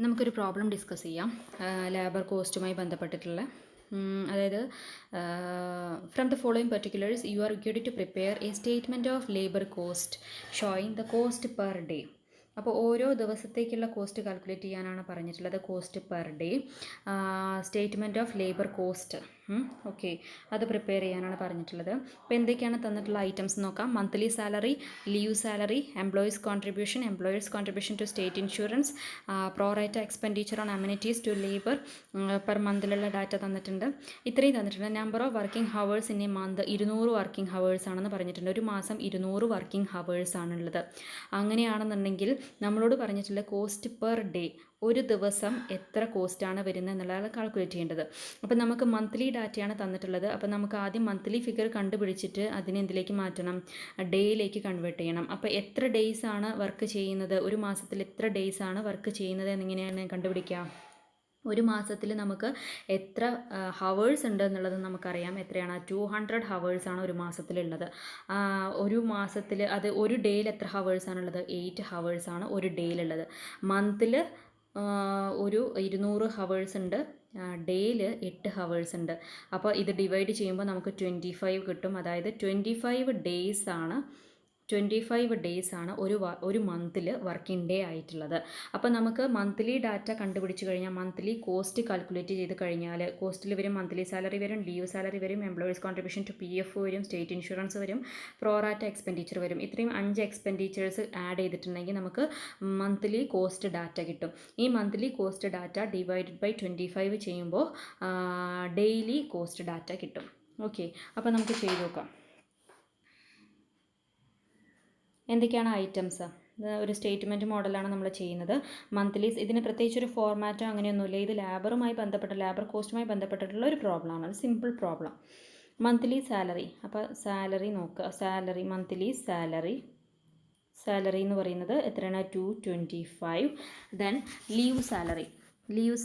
നമുക്കൊരു problem discuss ചെയ്യാം. Labour കോസ്റ്റുമായി ബന്ധപ്പെട്ടിട്ടുള്ള അതായത് from the following particulars you are required to prepare a statement of labour cost showing the cost per day. അപ്പോൾ ഓരോ ദിവസത്തേക്കുള്ള കോസ്റ്റ് കാൽക്കുലേറ്റ് ചെയ്യാനാണ് പറഞ്ഞിട്ടുള്ളത്. Cost per day, statement of labour cost. Okay, അത് പ്രിപ്പയർ ചെയ്യാനാണ് പറഞ്ഞിട്ടുള്ളത്. അപ്പോൾ എന്തൊക്കെയാണ് തന്നിട്ടുള്ള ഐറ്റംസ് നോക്കാം. Monthly salary, leave salary, employees contribution to state insurance, prorata expenditure on amenities to labour per മന്തിലുള്ള ഡാറ്റ തന്നിട്ടുണ്ട്. ഇത്രയും തന്നിട്ടുണ്ട്. Number of working hours in A month 200 working hours ആണെന്ന് പറഞ്ഞിട്ടുണ്ട്. ഒരു മാസം 200 വർക്കിംഗ് ഹവേഴ്സ് ആണുള്ളത്. അങ്ങനെയാണെന്നുണ്ടെങ്കിൽ നമ്മളോട് പറഞ്ഞിട്ടുള്ള കോസ്റ്റ് പെർ ഡേ, ഒരു ദിവസം എത്ര കോസ്റ്റാണ് വരുന്നത് എന്നുള്ളതാണ് കാൽക്കുലേറ്റ് ചെയ്യേണ്ടത്. അപ്പോൾ നമുക്ക് മന്ത്ലി ഡാറ്റയാണ് തന്നിട്ടുള്ളത്. അപ്പോൾ നമുക്ക് ആദ്യം മന്ത്ലി ഫിഗർ കണ്ടുപിടിച്ചിട്ട് അതിനെ എന്തിലേക്ക് മാറ്റണം, ഡേയിലേക്ക് കൺവേർട്ട് ചെയ്യണം. അപ്പോൾ എത്ര ഡേയ്സ് ആണ് വർക്ക് ചെയ്യുന്നത്, ഒരു മാസത്തിൽ എത്ര ഡേയ്സ് ആണ് വർക്ക് ചെയ്യുന്നത് എന്നിങ്ങനെയാണ് കണ്ടുപിടിക്കുക. ഒരു മാസത്തിൽ നമുക്ക് എത്ര ഹവേഴ്സ് ഉണ്ട് എന്നുള്ളത് നമുക്കറിയാം. എത്രയാണ്? 200 ഹവേഴ്സാണ് ഒരു മാസത്തിലുള്ളത്. ഒരു മാസത്തിൽ അത് ഒരു ഡേയിൽ എത്ര ഹവേഴ്സാണുള്ളത്? 8 ഹവേഴ്സാണ് ഒരു ഡേയിലുള്ളത്. മന്തിൽ ഒരു 200 ഹവേഴ്സ് ഉണ്ട്, ഡേയിൽ 8 ഹവേഴ്സ് ഉണ്ട്. അപ്പോൾ ഇത് ഡിവൈഡ് ചെയ്യുമ്പോൾ നമുക്ക് 25 കിട്ടും. അതായത് 25 ഡേയ്സ് ആണ് ഒരു മന്തിൽ വർക്കിംഗ് ഡേ ആയിട്ടുള്ളത്. അപ്പോൾ നമുക്ക് മന്ത്ലി ഡാറ്റ കണ്ടുപിടിച്ച് കഴിഞ്ഞാൽ മന്ത്ലി കോസ്റ്റ് കാൽക്കുലേറ്റ് ചെയ്ത് കഴിഞ്ഞാൽ കോസ്റ്റിൽ വരും മന്ത്ലി സാലറി വരും, ലീവ് സാലറി വരും, എംപ്ലോയീസ് കോൺട്രിബ്യൂഷൻ ടു PF വരും, സ്റ്റേറ്റ് ഇൻഷുറൻസ് വരും, പ്രോറാറ്റ എക്സ്പെൻഡിച്ചർ വരും. ഇത്രയും 5 എക്സ്പെൻഡിച്ചേഴ്സ് ആഡ് ചെയ്തിട്ടുണ്ടെങ്കിൽ നമുക്ക് മന്ത്ലി കോസ്റ്റ് ഡാറ്റ കിട്ടും. ഈ monthly cost data divided by 25 ചെയ്യുമ്പോൾ ഡെയിലി കോസ്റ്റ് ഡാറ്റ കിട്ടും. ഓക്കെ, അപ്പോൾ നമുക്ക് ചെയ്ത് നോക്കാം. എന്തൊക്കെയാണ് ഐറ്റംസ്? ഒരു സ്റ്റേറ്റ്മെൻറ്റ് മോഡലാണ് നമ്മൾ ചെയ്യുന്നത്. മന്ത്ലി, ഇതിന് പ്രത്യേകിച്ച് ഒരു ഫോർമാറ്റോ അങ്ങനെയൊന്നുമില്ല. ഇത് ലേബർ കോസ്റ്റുമായി ബന്ധപ്പെട്ടിട്ടുള്ള ഒരു പ്രോബ്ലമാണ്. Simple problem. Monthly salary. അപ്പോൾ സാലറി നോക്കുക. മന്ത്ലി സാലറി എന്ന് പറയുന്നത് എത്രയാണ്? 225. ദെൻ ലീവ്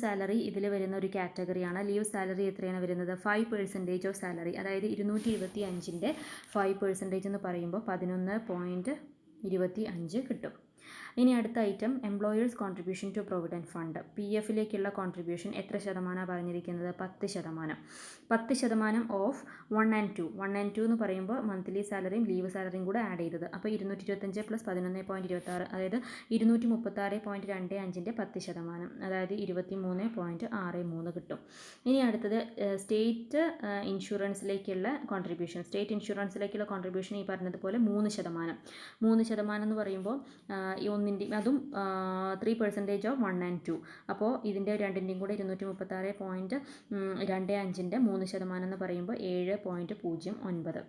സാലറി ഇതിൽ വരുന്ന ഒരു കാറ്റഗറിയാണ്. ലീവ് സാലറി എത്രയാണ് വരുന്നത്? 5% ഓഫ് സാലറി. അതായത് 225ൻ്റെ 5% എന്ന് പറയുമ്പോൾ 11.25 കിട്ടും. ഇനി അടുത്ത item employers contribution to provident fund. PFിലേക്കുള്ള കോൺട്രിബ്യൂഷൻ എത്ര ശതമാനമാണ് പറഞ്ഞിരിക്കുന്നത്? 10%. 10% ഓഫ് 1 and 2 എന്ന് പറയുമ്പോൾ മന്ത്ലി സാലറിയും ലീവ് സാലറിയും കൂടെ ആഡ് ചെയ്തത്. അപ്പോൾ 225 പ്ലസ് 11.26, അതായത് 236.25ൻ്റെ 10%, അതായത് 23.63 കിട്ടും. ഇനി അടുത്തത് സ്റ്റേറ്റ് ഇൻഷുറൻസിലേക്കുള്ള കോൺട്രിബ്യൂഷൻ. ഈ പറഞ്ഞതുപോലെ 3% എന്ന് പറയുമ്പോൾ അതും 3% ഓഫ് 1 and 2. അപ്പോൾ ഇതിൻ്റെ രണ്ടിൻ്റെയും കൂടെ 236.25ൻ്റെ 3% എന്ന് പറയുമ്പോൾ 7.09.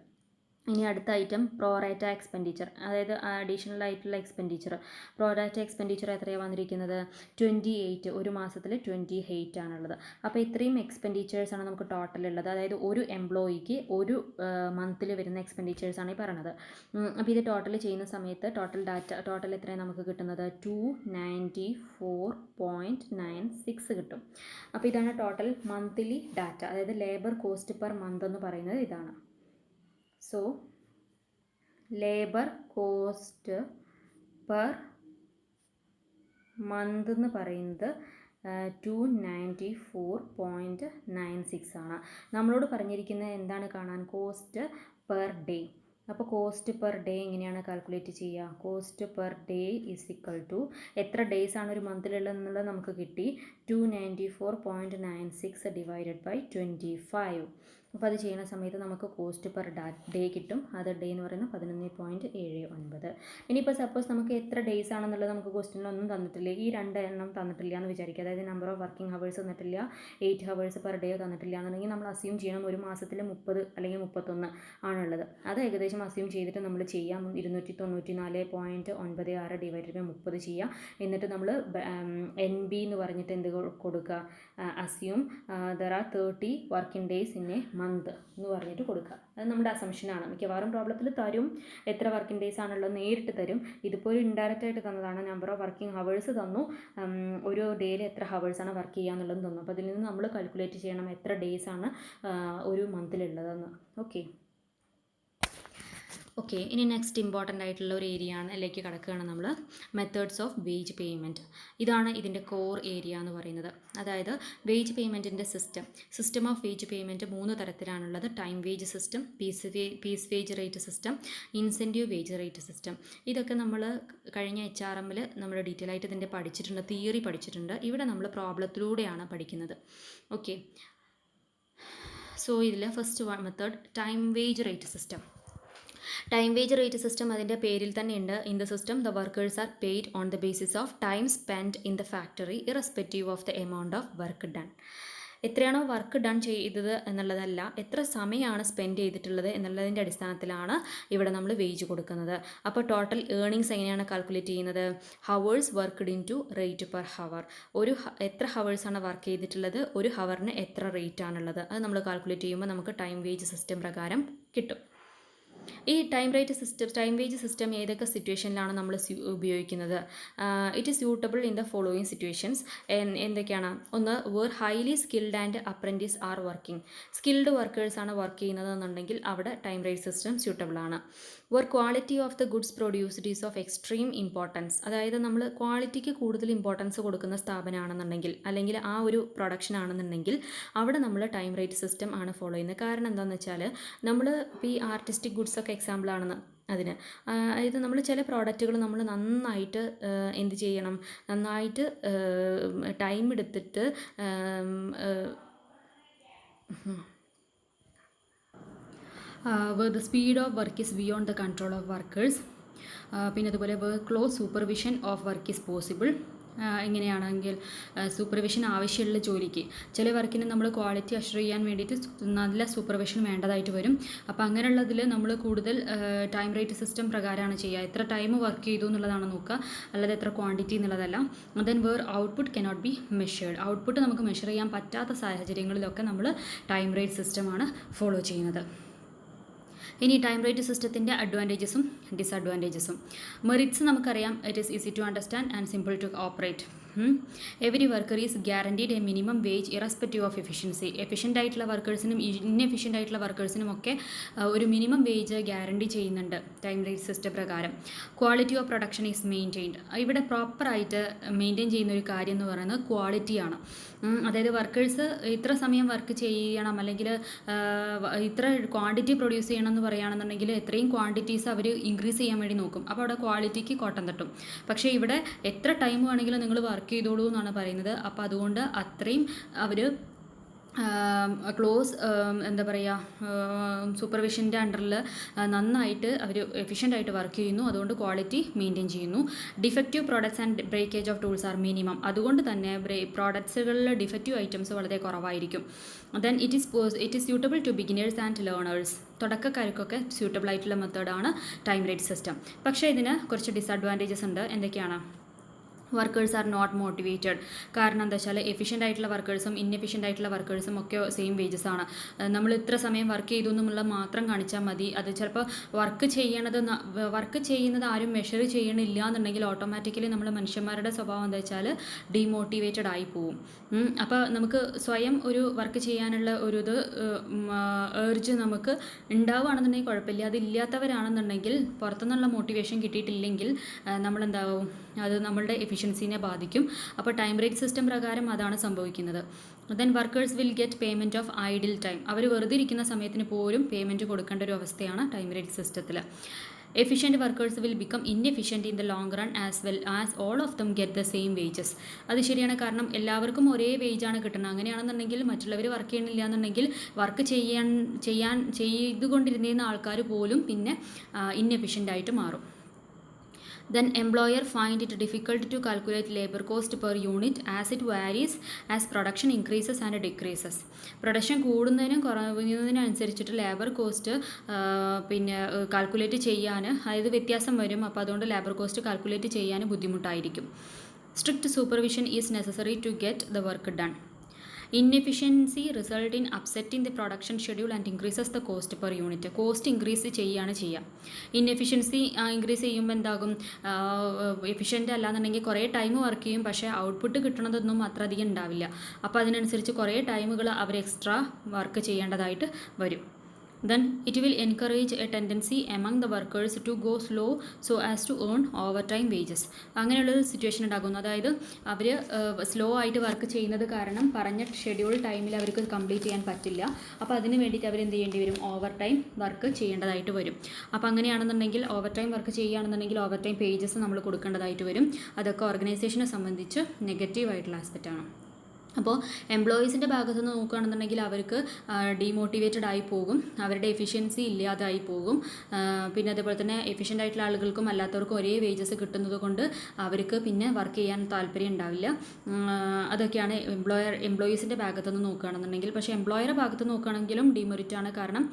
ഇനി അടുത്ത ഐറ്റം പ്രോറേറ്റ എക്സ്പെൻഡിച്ചർ, അതായത് അഡീഷണൽ ആയിട്ടുള്ള എക്സ്പെൻഡിച്ചർ. പ്രോറേറ്റ എക്സ്പെൻഡിച്ചർ എത്രയാണ് വന്നിരിക്കുന്നത്? 28. ഒരു മാസത്തിൽ 28 ആണുള്ളത്. അപ്പോൾ ഇത്രയും എക്സ്പെൻഡിച്ചേഴ്സാണ് നമുക്ക് ടോട്ടൽ ഉള്ളത്. അതായത് ഒരു എംപ്ലോയിക്ക് ഒരു മന്തിൽ വരുന്ന എക്സ്പെൻഡിച്ചേഴ്സാണ് ഈ പറയുന്നത്. അപ്പോൾ ഇത് ടോട്ടൽ ചെയ്യുന്ന സമയത്ത് ടോട്ടൽ എത്രയാണ് നമുക്ക് കിട്ടുന്നത്? 294.96 കിട്ടും. അപ്പോൾ ഇതാണ് ടോട്ടൽ മന്ത്ലി ഡാറ്റ. അതായത് ലേബർ കോസ്റ്റ് പെർ മന്ത് എന്ന് പറയുന്നത് ഇതാണ്. So labour cost per month എന്ന് പറയുന്നത് 294.96 ആണ്. നമ്മളോട് പറഞ്ഞിരിക്കുന്നത് എന്താണ് കാണാൻ? Cost per day. അപ്പോൾ കോസ്റ്റ് പെർ ഡേ എങ്ങനെയാണ് കാൽക്കുലേറ്റ് ചെയ്യുക? Cost per day is equal to എത്ര ഡേയ്സ് ആണ് ഒരു മന്തിലുള്ളതെന്നുള്ളത് നമുക്ക് കിട്ടി. 294.96 ഡിവൈഡഡ് ബൈ 25. അപ്പോൾ അത് ചെയ്യുന്ന സമയത്ത് നമുക്ക് കോസ്റ്റ് പെർ ഡേ കിട്ടും. അത് ഡേ എന്ന് പറയുന്നത് 11.79. ഇനിയിപ്പോൾ സപ്പോസ് നമുക്ക് എത്ര ഡേയ്സ് ആണെന്നുള്ളത് നമുക്ക് ക്വസ്റ്റ്യനിലൊന്നും തന്നിട്ടില്ല. ഈ 2 എണ്ണം തന്നിട്ടില്ല എന്ന് വിചാരിക്കുക. അതായത് നമ്പർ ഓഫ് വർക്കിംഗ് ഹവേഴ്സ് തന്നിട്ടില്ല, 8 ഹവേഴ്സ് പെർ ഡേ തന്നിട്ടില്ല എന്നുണ്ടെങ്കിൽ നമ്മൾ അസ്യൂം ചെയ്യണം ഒരു മാസത്തിൽ 30 അല്ലെങ്കിൽ 31 ആണുള്ളത്. അത് ഏകദേശം അസ്യൂം ചെയ്തിട്ട് നമ്മൾ ചെയ്യാം. 294.96 ഡിവൈഡഡ് ബൈ 30 ചെയ്യാം. എന്നിട്ട് നമ്മൾ NB എന്ന് പറഞ്ഞിട്ട് എന്ത് കൊടുക്കുക? Assume there are 30 working days in A month എന്ന് പറഞ്ഞിട്ട് കൊടുക്കുക. അത് നമ്മുടെ അസംഷനാണ്. മിക്കവാറും പ്രോബ്ലത്തിൽ തരും, എത്ര വർക്കിംഗ് ഡേയ്സ് ആണുള്ളത് നേരിട്ട് തരും. ഇതിപ്പോൾ ഒരു ഇൻഡയറക്റ്റ് ആയിട്ട് തന്നതാണ്. നമ്പർ ഓഫ് വർക്കിംഗ് ഹവേഴ്സ് തന്നു, ഒരു ഡേയിൽ എത്ര ഹവേഴ്സാണ് വർക്ക് ചെയ്യുക എന്നുള്ളത് തന്നു. അപ്പോൾ അതിൽ നിന്ന് നമ്മൾ കാൽക്കുലേറ്റ് ചെയ്യണം എത്ര ഡേയ്സ് ആണ് ഒരു മന്തിലുള്ളതെന്ന്. ഓക്കെ, ഓക്കെ, ഇനി നെക്സ്റ്റ് ഇമ്പോർട്ടൻ്റ് ആയിട്ടുള്ള ഒരു ഏരിയയിലേക്ക് കടക്കുകയാണ് നമ്മൾ. Methods of wage payment. ഇതാണ് ഇതിൻ്റെ കോർ ഏരിയ എന്ന് പറയുന്നത്. അതായത് വേജ് പേയ്മെൻറ്റിൻ്റെ സിസ്റ്റം ഓഫ് വേജ് പേയ്മെൻറ്റ് 3 തരത്തിലാണുള്ളത്. Time wage system, piece wage rate system, incentive wage rate system. ഇതൊക്കെ നമ്മൾ കഴിഞ്ഞ HRM നമ്മൾ ഡീറ്റെയിൽ ആയിട്ട് ഇതിൻ്റെ പഠിച്ചിട്ടുണ്ട്, തിയറി പഠിച്ചിട്ടുണ്ട്. ഇവിടെ നമ്മൾ പ്രോബ്ലത്തിലൂടെയാണ് പഠിക്കുന്നത്. ഓക്കെ, സോ ഇതിൽ first method time wage rate system. Time wage rate system അതിൻ്റെ പേരിൽ തന്നെ ഉണ്ട്. In the system the workers are paid on the basis of time spend in the factory irrespective of the amount of work done. എത്രയാണോ work done ചെയ്തത് എന്നുള്ളതല്ല, എത്ര സമയമാണ് spend ചെയ്തിട്ടുള്ളത് എന്നുള്ളതിൻ്റെ അടിസ്ഥാനത്തിലാണ് ഇവിടെ നമ്മൾ വേജ് കൊടുക്കുന്നത്. അപ്പോൾ ടോട്ടൽ ഏർണിങ്സ് എങ്ങനെയാണ് കാൽക്കുലേറ്റ് ചെയ്യുന്നത്? Hours worked in to rate per hour. എത്ര ഹവേഴ്സാണ് വർക്ക് ചെയ്തിട്ടുള്ളത്, ഒരു ഹവറിന് എത്ര റേറ്റ് ആണുള്ളത്, അത് നമ്മൾ കാൽക്കുലേറ്റ് ചെയ്യുമ്പോൾ നമുക്ക് ടൈം വേജ് സിസ്റ്റം പ്രകാരം കിട്ടും. ഈ ടൈം വേജ് സിസ്റ്റം ഏതൊക്കെ സിറ്റുവേഷനിലാണ് നമ്മൾ ഉപയോഗിക്കുന്നത്? It is suitable in the following situations. എന്തൊക്കെയാണ്? ഒന്ന്, where highly skilled and apprentice are working. Skilled വർക്കേഴ്സാണ് വർക്ക് ചെയ്യുന്നതെന്നുണ്ടെങ്കിൽ അവിടെ ടൈം വേജ് സിസ്റ്റം സ്യൂട്ടബിൾ ആണ്. Where quality of the goods produced is of extreme importance. അതായത് നമ്മൾ ക്വാളിറ്റിക്ക് കൂടുതൽ ഇമ്പോർട്ടൻസ് കൊടുക്കുന്ന സ്ഥാപനമാണെന്നുണ്ടെങ്കിൽ, അല്ലെങ്കിൽ ആ ഒരു പ്രൊഡക്ഷൻ ആണെന്നുണ്ടെങ്കിൽ അവിടെ നമ്മൾ ടൈം റേറ്റ് സിസ്റ്റം ആണ് ഫോളോ ചെയ്യുന്നത്. കാരണം എന്താണെന്ന് വെച്ചാൽ നമ്മൾ ഇപ്പോൾ ഈ ആർട്ടിസ്റ്റിക് ഗുഡ്സ് ഒക്കെ എക്സാമ്പിളാണെന്ന് അതിന്. അതായത് നമ്മൾ ചില പ്രോഡക്റ്റുകൾ നമ്മൾ നന്നായിട്ട് എന്ത് ചെയ്യണം, നന്നായിട്ട് ടൈം എടുത്തിട്ട് where the speed of work is beyond the control of workers. പിന്നെ അതുപോലെ close supervision of work is possible. എങ്ങനെയാണെങ്കിൽ സൂപ്പർവിഷൻ ആവശ്യമുള്ള ജോലിക്ക് ചില വർക്കിന് നമ്മൾ ക്വാളിറ്റി അഷ്വർ ചെയ്യാൻ വേണ്ടിയിട്ട് നല്ല സൂപ്പർവിഷൻ വേണ്ടതായിട്ട് വരും. അപ്പോൾ അങ്ങനെയുള്ളതിൽ നമ്മൾ കൂടുതൽ ടൈം റേറ്റ് സിസ്റ്റം പ്രകാരമാണ് ചെയ്യുക. എത്ര ടൈം വർക്ക് ചെയ്തു എന്നുള്ളതാണ് നോക്കുക, അല്ലാതെ എത്ര ക്വാണ്ടിറ്റി എന്നുള്ളതല്ല. Then where output cannot be measured. Output നമുക്ക് മെഷർ ചെയ്യാൻ പറ്റാത്ത സാഹചര്യങ്ങളിലൊക്കെ നമ്മൾ ടൈം റേറ്റ് സിസ്റ്റമാണ് ഫോളോ ചെയ്യുന്നത്. ഇനി ടൈം റേറ്റ് സിസ്റ്റത്തിൻ്റെ അഡ്വാൻറ്റേജസും ഡിസഡ്വാൻറ്റേജസും. മെറിറ്റ്സ് നമുക്കറിയാം. It is easy to understand and simple to operate. Every worker is guaranteed a minimum wage irrespective of efficiency. Efficient ആയിട്ടുള്ള വർക്കേഴ്സിനും ഇൻഎഫിഷ്യൻ്റ് ആയിട്ടുള്ള വർക്കേഴ്സിനും ഒക്കെ ഒരു മിനിമം വേജ് ഗ്യാരണ്ടി ചെയ്യുന്നുണ്ട് ടൈം റേറ്റ് സിസ്റ്റം പ്രകാരം. Quality of production is maintained. ഇവിടെ പ്രോപ്പറായിട്ട് മെയിൻറ്റെയിൻ ചെയ്യുന്ന ഒരു കാര്യം എന്ന് പറയുന്നത് ക്വാളിറ്റിയാണ്. അതായത് വർക്കേഴ്സ് ഇത്ര സമയം വർക്ക് ചെയ്യണം, അല്ലെങ്കിൽ ഇത്ര ക്വാണ്ടിറ്റി പ്രൊഡ്യൂസ് ചെയ്യണം എന്ന് പറയുകയാണെന്നുണ്ടെങ്കിൽ എത്രയും ക്വാണ്ടിറ്റീസ് അവർ ഇൻക്രീസ് ചെയ്യാൻ വേണ്ടി നോക്കും. അപ്പോൾ അവിടെ ക്വാളിറ്റിക്ക് കോട്ടം തട്ടും. പക്ഷേ ഇവിടെ എത്ര ടൈം വേണമെങ്കിലും നിങ്ങൾ വർക്ക് ചെയ്തോളൂ എന്നാണ് പറയുന്നത്. അപ്പോൾ അതുകൊണ്ട് അത്രയും അവർ ക്ലോസ് എന്താ പറയുക, സൂപ്പർവിഷൻ്റെ അണ്ടറിൽ നന്നായിട്ട് അവർ എഫിഷ്യൻ്റായിട്ട് വർക്ക് ചെയ്യുന്നു. അതുകൊണ്ട് ക്വാളിറ്റി മെയിൻറ്റെയിൻ ചെയ്യുന്നു. Defective products and breakage of tools are minimum. അതുകൊണ്ട് തന്നെ പ്രോഡക്ട്സുകളിൽ ഡിഫക്റ്റീവ് ഐറ്റംസ് വളരെ കുറവായിരിക്കും. Then it is suitable to beginners and learners. തുടക്കക്കാർക്കൊക്കെ സ്യൂട്ടബിൾ ആയിട്ടുള്ള മെത്തേഡാണ് ടൈം റേറ്റ് സിസ്റ്റം. പക്ഷേ ഇതിന് കുറച്ച് ഡിസഡ്വാൻറ്റേജസ് ഉണ്ട്. എന്തൊക്കെയാണ്? Workers are not motivated. കാരണം എന്താ വെച്ചാൽ എഫിഷ്യൻ്റ് ആയിട്ടുള്ള വർക്കേഴ്സും ഇൻഎഫിഷ്യൻ്റ് ആയിട്ടുള്ള വർക്കേഴ്സും ഒക്കെ സെയിം വേജസ് ആണ്. നമ്മൾ ഇത്ര സമയം വർക്ക് ചെയ്തു എന്നുള്ള മാത്രം കാണിച്ചാൽ മതി. അത് ചിലപ്പോൾ വർക്ക് ചെയ്യുന്നത് ആരും മെഷർ ചെയ്യണില്ല എന്നുണ്ടെങ്കിൽ ഓട്ടോമാറ്റിക്കലി നമ്മൾ മനുഷ്യന്മാരുടെ സ്വഭാവം എന്താ വെച്ചാൽ ഡീമോട്ടിവേറ്റഡ് ആയി പോവും. അപ്പോൾ നമുക്ക് സ്വയം ഒരു വർക്ക് ചെയ്യാനുള്ള ഒരു ഇത് ഏർജ് നമുക്ക് ഉണ്ടാവുകയാണെന്നുണ്ടെങ്കിൽ കുഴപ്പമില്ല. അതില്ലാത്തവരാണെന്നുണ്ടെങ്കിൽ പുറത്തുനിന്നുള്ള മോട്ടിവേഷൻ കിട്ടിയിട്ടില്ലെങ്കിൽ നമ്മളെന്താവും, അത് നമ്മളുടെ എഫിഷ്യൻസിനെ ബാധിക്കും. അപ്പോൾ ടൈം റേറ്റ് സിസ്റ്റം പ്രകാരം അതാണ് സംഭവിക്കുന്നത്. Then workers will get payment of idle time. അവർ വെറുതെ ഇരിക്കുന്ന സമയത്തിന് പോലും പേയ്മെൻറ്റ് കൊടുക്കേണ്ട ഒരു അവസ്ഥയാണ് ടൈം റേറ്റ് സിസ്റ്റത്തിൽ. Efficient workers will become inefficient in the long run as well as all of them get the same wages. അത് ശരിയാണ്. കാരണം എല്ലാവർക്കും ഒരേ വേജാണ് കിട്ടുന്നത്. അങ്ങനെയാണെന്നുണ്ടെങ്കിൽ മറ്റുള്ളവർ വർക്ക് ചെയ്യണില്ല എന്നുണ്ടെങ്കിൽ വർക്ക് ചെയ്തുകൊണ്ടിരുന്ന ആൾക്കാർ പോലും പിന്നെ ഇൻഎഫിഷ്യൻ്റ് ആയിട്ട് മാറും. Then employer find it difficult to calculate labor cost per unit as it varies as production increases and decreases. Production കൂടുന്നതിനും കുറയുന്നതിനനുസരിച്ചിട്ട് ലേബർ കോസ്റ്റ് പിന്നെ കാൽക്കുലേറ്റ് ചെയ്യാൻ അതായത് വ്യത്യാസം വരും. അപ്പോൾ അതുകൊണ്ട് ലേബർ കോസ്റ്റ് കാൽക്കുലേറ്റ് ചെയ്യാൻ ബുദ്ധിമുട്ടായിരിക്കും. Strict supervision is necessary to get the work done. Inefficiency result in upsetting the production schedule and increases the cost per unit. Cost increase ചെയ്യുക. ഇൻഎഫിഷ്യൻസി ഇൻക്രീസ് ചെയ്യുമ്പോൾ എന്താകും, എഫിഷ്യൻ്റ് അല്ലാന്നുണ്ടെങ്കിൽ കുറേ ടൈം വർക്ക് ചെയ്യും, പക്ഷേ output കിട്ടണതൊന്നും അത്ര അധികം ഉണ്ടാവില്ല. അപ്പോൾ അതിനനുസരിച്ച് കുറേ ടൈമുകൾ അവർ എക്സ്ട്രാ വർക്ക് ചെയ്യേണ്ടതായിട്ട് വരും. then it will encourage a tendency among the workers to go slow so as to earn overtime wages. അങ്ങനെയുള്ളൊരു സിറ്റുവേഷൻ ഉണ്ടാകുന്നു. അതായത് അവർ സ്ലോ ആയിട്ട് വർക്ക് ചെയ്യുന്നത് കാരണം പറഞ്ഞ ഷെഡ്യൂൾ ടൈമിൽ അവർക്ക് കംപ്ലീറ്റ് ചെയ്യാൻ പറ്റില്ല. അപ്പോൾ അതിന് വേണ്ടിയിട്ട് അവർ എന്ത് ചെയ്യേണ്ടി വരും, ഓവർ ടൈം വർക്ക് ചെയ്യേണ്ടതായിട്ട് വരും. അപ്പോൾ അങ്ങനെയാണെന്നുണ്ടെങ്കിൽ ഓവർ ടൈം വർക്ക് ചെയ്യുകയാണെന്നുണ്ടെങ്കിൽ ഓവർ ടൈം പേജസ് നമ്മൾ കൊടുക്കേണ്ടതായിട്ട് വരും. അതൊക്കെ ഓർഗനൈസേഷനെ സംബന്ധിച്ച് നെഗറ്റീവായിട്ടുള്ള ആസ്പെക്റ്റാണ്. അപ്പോൾ എംപ്ലോയീസിൻ്റെ ഭാഗത്തു നിന്ന് നോക്കുകയാണെന്നുണ്ടെങ്കിൽ അവർക്ക് ഡീമോട്ടിവേറ്റഡ് ആയി പോകും, അവരുടെ എഫിഷ്യൻസി ഇല്ലാതായി പോകും. പിന്നെ അതേപോലെ തന്നെ എഫിഷ്യൻ്റ് ആയിട്ടുള്ള ആളുകൾക്കും അല്ലാത്തവർക്കും ഒരേ വേജസ് കിട്ടുന്നത് കൊണ്ട് അവർക്ക് പിന്നെ വർക്ക് ചെയ്യാൻ താല്പര്യം ഉണ്ടാവില്ല. അതൊക്കെയാണ് എംപ്ലോയീസിൻ്റെ ഭാഗത്തു നിന്ന് നോക്കുകയാണെന്നുണ്ടെങ്കിൽ. പക്ഷേ എംപ്ലോയറുടെ ഭാഗത്ത് നോക്കുകയാണെങ്കിലും ഡിമെറിറ്റാണ്. കാരണം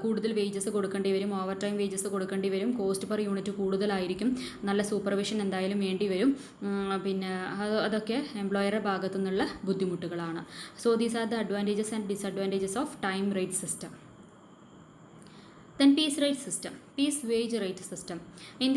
കൂടുതൽ വേജസ് കൊടുക്കേണ്ടി വരും, ഓവർ ടൈം വേജസ് കൊടുക്കേണ്ടി വരും, കോസ്റ്റ് പെർ യൂണിറ്റ് കൂടുതലായിരിക്കും, നല്ല സൂപ്പർവിഷൻ എന്തായാലും വേണ്ടി വരും. പിന്നെ അതൊക്കെ എംപ്ലോയറുടെ ഭാഗത്തു നിന്നുള്ള ബുദ്ധിമുട്ടുകളാണ്. So these are the advantages and disadvantages of time rate system. Then piece rate system, piece wage rate system. In this